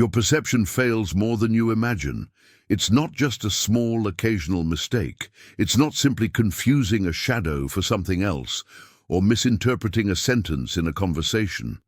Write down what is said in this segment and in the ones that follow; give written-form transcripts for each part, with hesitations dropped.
Your perception fails more than you imagine. It's not just a small, occasional mistake. It's not simply confusing a shadow for something else or misinterpreting a sentence in a conversation.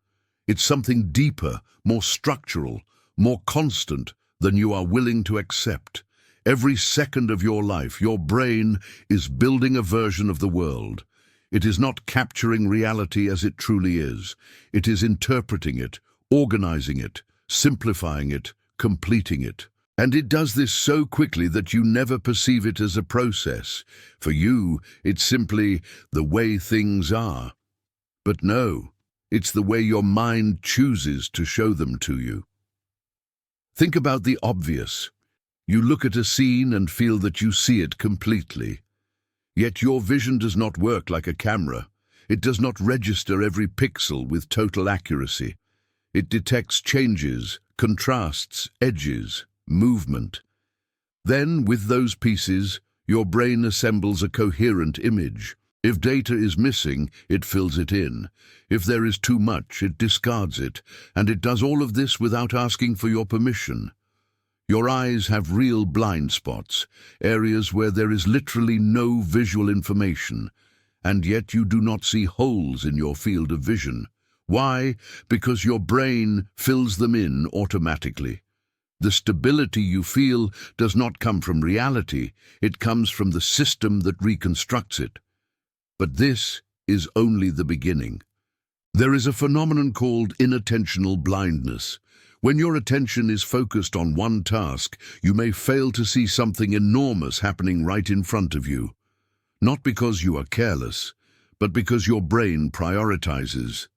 It's something deeper, more structural, more constant than you are willing to accept. Every second of your life, your brain is building a version of the world. It is not capturing reality as it truly is. It is interpreting it, organizing it, simplifying it, completing it. And it does this so quickly that you never perceive it as a process. For you, it's simply the way things are. But no, it's the way your mind chooses to show them to you. Think about the obvious. You look at a scene and feel that you see it completely. Yet your vision does not work like a camera. It does not register every pixel with total accuracy. It detects changes, contrasts, edges, movement. Then, with those pieces, your brain assembles a coherent image. If data is missing, it fills it in. If there is too much, it discards it, and it does all of this without asking for your permission. Your eyes have real blind spots, areas where there is literally no visual information, and yet you do not see holes in your field of vision. Why? Because your brain fills them in automatically. The stability you feel does not come from reality, it comes from the system that reconstructs it. But this is only the beginning. There is a phenomenon called inattentional blindness. When your attention is focused on one task, you may fail to see something enormous happening right in front of you. Not because you are careless, but because your brain prioritizes.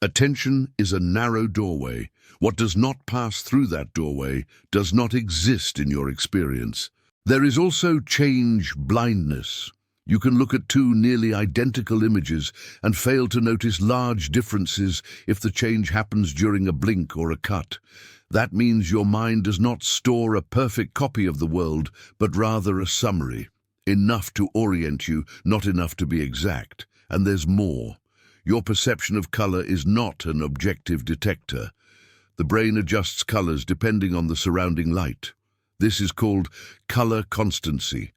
Attention is a narrow doorway. What does not pass through that doorway does not exist in your experience. There is also change blindness. You can look at two nearly identical images and fail to notice large differences if the change happens during a blink or a cut. That means your mind does not store a perfect copy of the world, but rather a summary. Enough to orient you, not enough to be exact. And there's more. Your perception of color is not an objective detector. The brain adjusts colors depending on the surrounding light. This is called color constancy.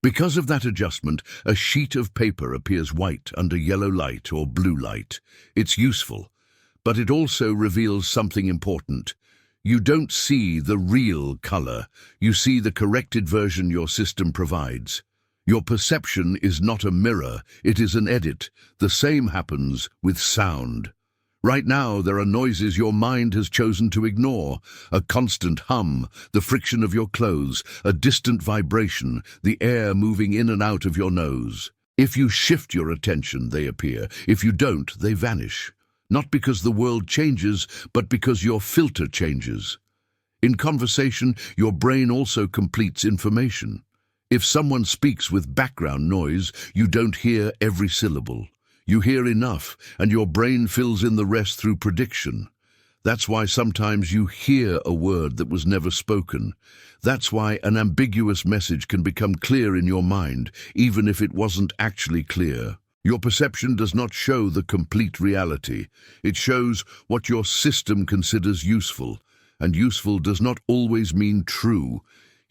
Because of that adjustment, a sheet of paper appears white under yellow light or blue light. It's useful, but it also reveals something important. You don't see the real color. You see the corrected version your system provides. Your perception is not a mirror, it is an edit. The same happens with sound. Right now, there are noises your mind has chosen to ignore. A constant hum, the friction of your clothes, a distant vibration, the air moving in and out of your nose. If you shift your attention, they appear. If you don't, they vanish. Not because the world changes, but because your filter changes. In conversation, your brain also completes information. If someone speaks with background noise, you don't hear every syllable. You hear enough, and your brain fills in the rest through prediction. That's why sometimes you hear a word that was never spoken. That's why an ambiguous message can become clear in your mind, even if it wasn't actually clear. Your perception does not show the complete reality. It shows what your system considers useful, and useful does not always mean true.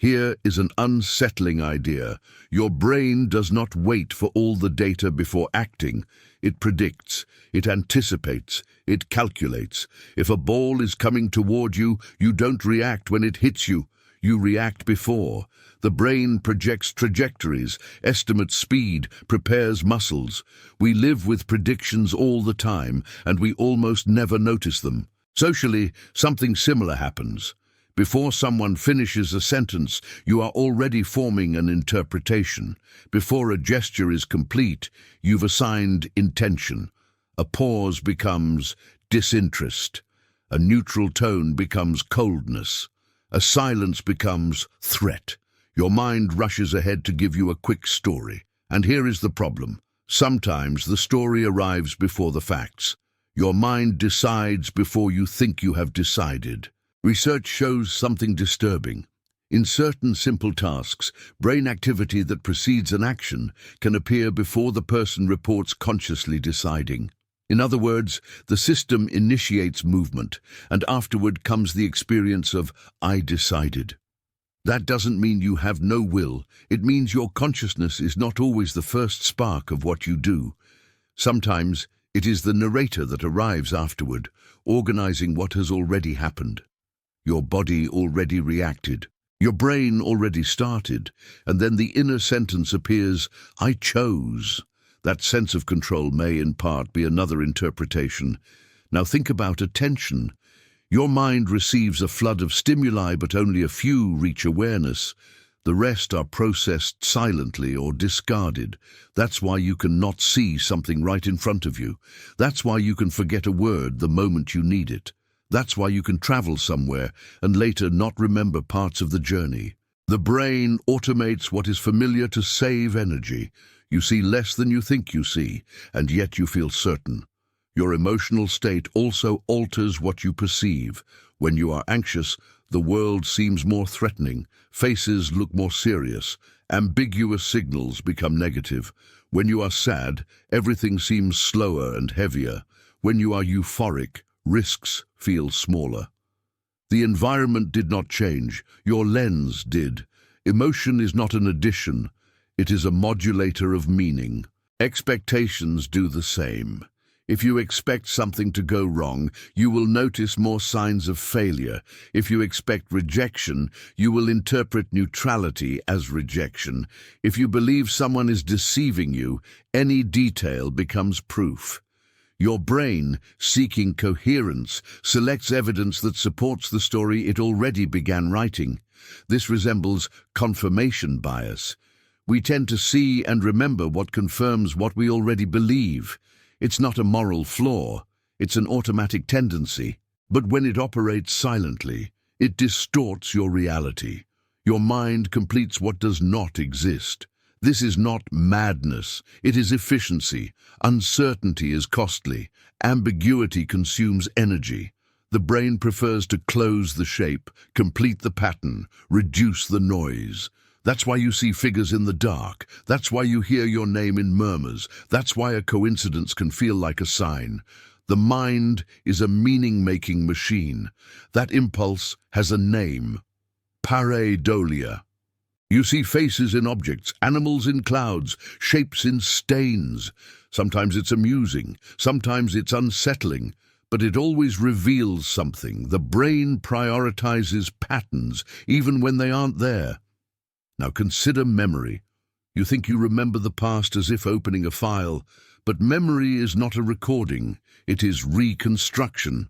Here is an unsettling idea. Your brain does not wait for all the data before acting. It predicts, it anticipates, it calculates. If a ball is coming toward you, you don't react when it hits you. You react before. The brain projects trajectories, estimates speed, prepares muscles. We live with predictions all the time, and we almost never notice them. Socially, something similar happens. Before someone finishes a sentence, you are already forming an interpretation. Before a gesture is complete, you've assigned intention. A pause becomes disinterest. A neutral tone becomes coldness. A silence becomes threat. Your mind rushes ahead to give you a quick story. And here is the problem. Sometimes the story arrives before the facts. Your mind decides before you think you have decided. Research shows something disturbing. In certain simple tasks, brain activity that precedes an action can appear before the person reports consciously deciding. In other words, the system initiates movement, and afterward comes the experience of "I decided." That doesn't mean you have no will. It means your consciousness is not always the first spark of what you do. Sometimes it is the narrator that arrives afterward, organizing what has already happened. Your body already reacted. Your brain already started, and then the inner sentence appears, "I chose." That sense of control may, in part, be another interpretation. Now think about attention. Your mind receives a flood of stimuli, but only a few reach awareness. The rest are processed silently or discarded. That's why you can not see something right in front of you. That's why you can forget a word the moment you need it. That's why you can travel somewhere and later not remember parts of the journey. The brain automates what is familiar to save energy. You see less than you think you see, and yet you feel certain. Your emotional state also alters what you perceive. When you are anxious, the world seems more threatening, faces look more serious, ambiguous signals become negative. When you are sad, everything seems slower and heavier. When you are euphoric, risks feel smaller. The environment did not change, your lens did. Emotion is not an addition, it is a modulator of meaning. Expectations do the same. If you expect something to go wrong, you will notice more signs of failure. If you expect rejection, you will interpret neutrality as rejection. If you believe someone is deceiving you, any detail becomes proof. Your brain, seeking coherence, selects evidence that supports the story it already began writing. This resembles confirmation bias. We tend to see and remember what confirms what we already believe. It's not a moral flaw, it's an automatic tendency. But when it operates silently, it distorts your reality. Your mind completes what does not exist. This is not madness, it is efficiency. Uncertainty is costly. Ambiguity consumes energy. The brain prefers to close the shape, complete the pattern, reduce the noise. That's why you see figures in the dark. That's why you hear your name in murmurs. That's why a coincidence can feel like a sign. The mind is a meaning-making machine. That impulse has a name: pareidolia. You see faces in objects, animals in clouds, shapes in stains. Sometimes it's amusing, sometimes it's unsettling, but it always reveals something. The brain prioritizes patterns, even when they aren't there. Now consider memory. You think you remember the past as if opening a file, but memory is not a recording, it is reconstruction.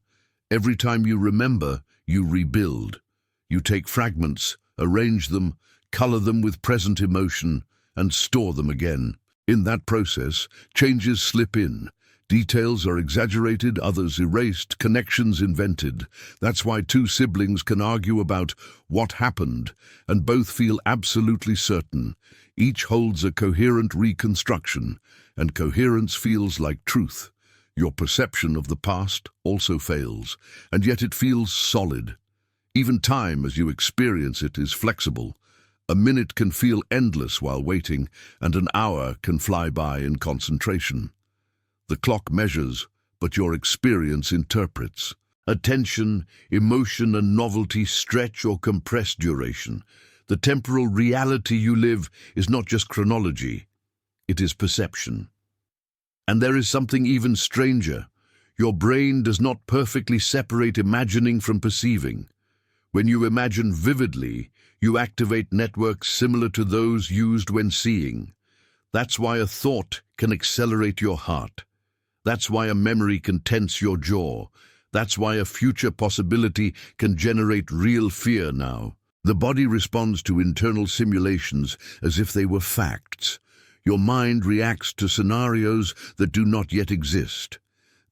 Every time you remember, you rebuild. You take fragments, arrange them, color them with present emotion, and store them again. In that process, changes slip in. Details are exaggerated, others erased, connections invented. That's why two siblings can argue about what happened, and both feel absolutely certain. Each holds a coherent reconstruction, and coherence feels like truth. Your perception of the past also fails, and yet it feels solid. Even time, as you experience it, is flexible. A minute can feel endless while waiting, and an hour can fly by in concentration. The clock measures, but your experience interprets. Attention, emotion, and novelty stretch or compress duration. The temporal reality you live is not just chronology, it is perception. And there is something even stranger. Your brain does not perfectly separate imagining from perceiving. When you imagine vividly, you activate networks similar to those used when seeing. That's why a thought can accelerate your heart. That's why a memory can tense your jaw. That's why a future possibility can generate real fear now. The body responds to internal simulations as if they were facts. Your mind reacts to scenarios that do not yet exist.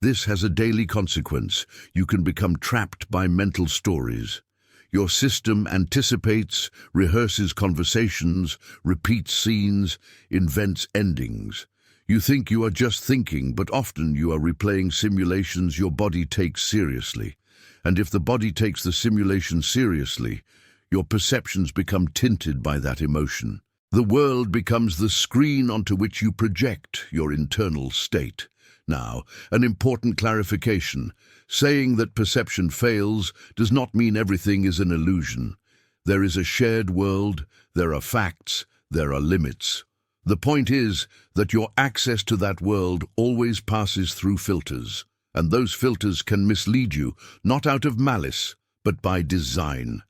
This has a daily consequence. You can become trapped by mental stories. Your system anticipates, rehearses conversations, repeats scenes, invents endings. You think you are just thinking, but often you are replaying simulations your body takes seriously. And if the body takes the simulation seriously, your perceptions become tinted by that emotion. The world becomes the screen onto which you project your internal state. Now, an important clarification. Saying that perception fails does not mean everything is an illusion. There is a shared world, there are facts, there are limits. The point is that your access to that world always passes through filters, and those filters can mislead you, not out of malice, but by design.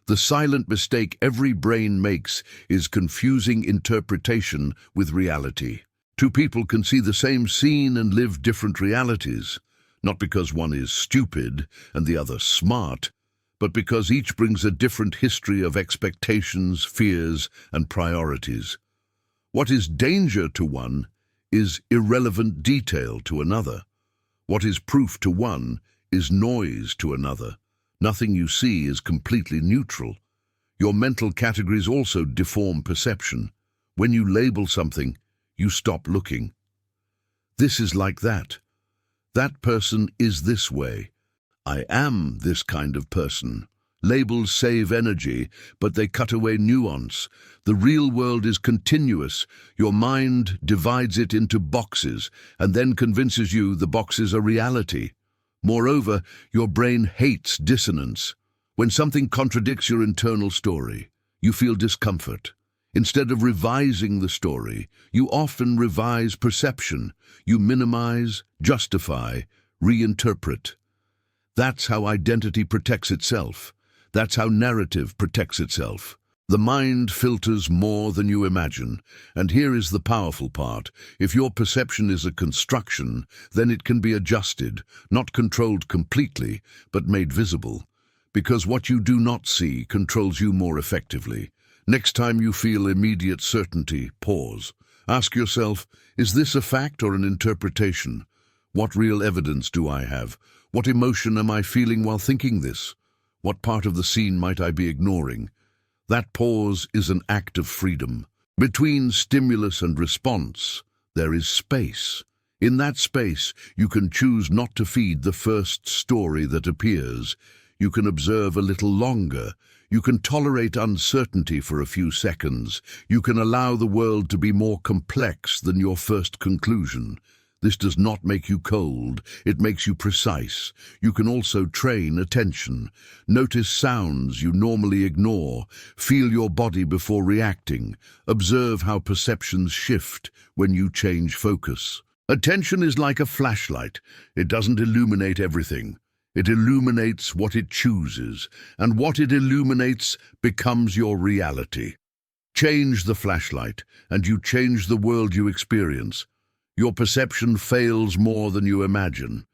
The silent mistake every brain makes is confusing interpretation with reality. Two people can see the same scene and live different realities, not because one is stupid and the other smart, but because each brings a different history of expectations, fears, and priorities. What is danger to one is irrelevant detail to another. What is proof to one is noise to another. Nothing you see is completely neutral. Your mental categories also deform perception. When you label something, you stop looking. This is like that. That person is this way. I am this kind of person. Labels save energy, but they cut away nuance. The real world is continuous. Your mind divides it into boxes and then convinces you the boxes are reality. Moreover, your brain hates dissonance. When something contradicts your internal story, you feel discomfort. Instead of revising the story, you often revise perception. You minimize, justify, reinterpret. That's how identity protects itself. That's how narrative protects itself. The mind filters more than you imagine, and here is the powerful part. If your perception is a construction, then it can be adjusted, not controlled completely, but made visible. Because what you do not see controls you more effectively. Next time you feel immediate certainty, pause. Ask yourself, is this a fact or an interpretation? What real evidence do I have? What emotion am I feeling while thinking this? What part of the scene might I be ignoring? That pause is an act of freedom. Between stimulus and response, there is space. In that space, you can choose not to feed the first story that appears. You can observe a little longer. You can tolerate uncertainty for a few seconds. You can allow the world to be more complex than your first conclusion. This does not make you cold, it makes you precise. You can also train attention. Notice sounds you normally ignore. Feel your body before reacting. Observe how perceptions shift when you change focus. Attention is like a flashlight. It doesn't illuminate everything. It illuminates what it chooses, and what it illuminates becomes your reality. Change the flashlight, and you change the world you experience. Your perception fails more than you imagine,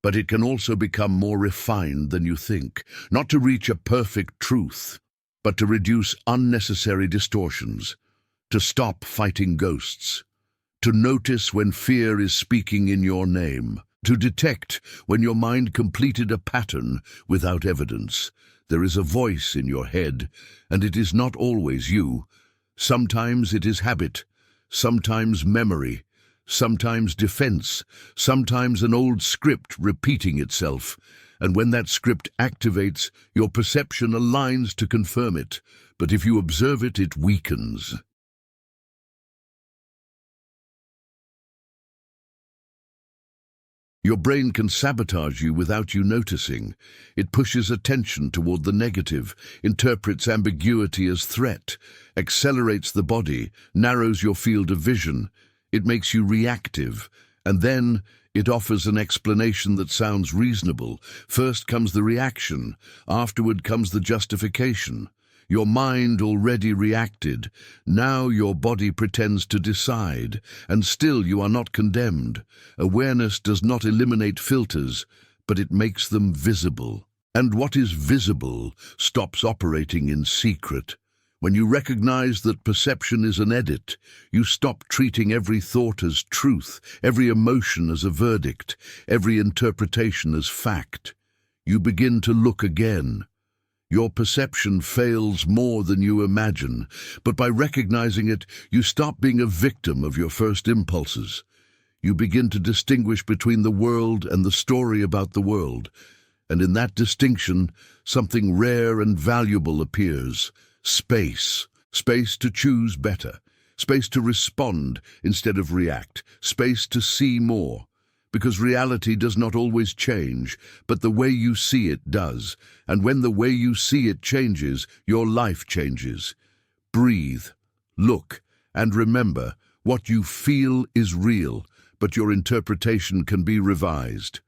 but it can also become more refined than you think, not to reach a perfect truth, but to reduce unnecessary distortions, to stop fighting ghosts, to notice when fear is speaking in your name, to detect when your mind completed a pattern without evidence. There is a voice in your head, and it is not always you. Sometimes it is habit, sometimes memory, sometimes defense, sometimes an old script repeating itself. And when that script activates, your perception aligns to confirm it. But if you observe it, it weakens. Your brain can sabotage you without you noticing. It pushes attention toward the negative, interprets ambiguity as threat, accelerates the body, narrows your field of vision. It makes you reactive, and then it offers an explanation that sounds reasonable. First comes the reaction, afterward comes the justification. Your mind already reacted. Now your body pretends to decide, and still you are not condemned. Awareness does not eliminate filters, but it makes them visible. And what is visible stops operating in secret. When you recognize that perception is an edit, you stop treating every thought as truth, every emotion as a verdict, every interpretation as fact. You begin to look again. Your perception fails more than you imagine, but by recognizing it, you stop being a victim of your first impulses. You begin to distinguish between the world and the story about the world, and in that distinction, something rare and valuable appears. Space. Space to choose better. Space to respond instead of react. Space to see more. because reality does not always change, but the way you see it does. And when the way you see it changes, your life changes. Breathe, look, and remember, what you feel is real, but your interpretation can be revised.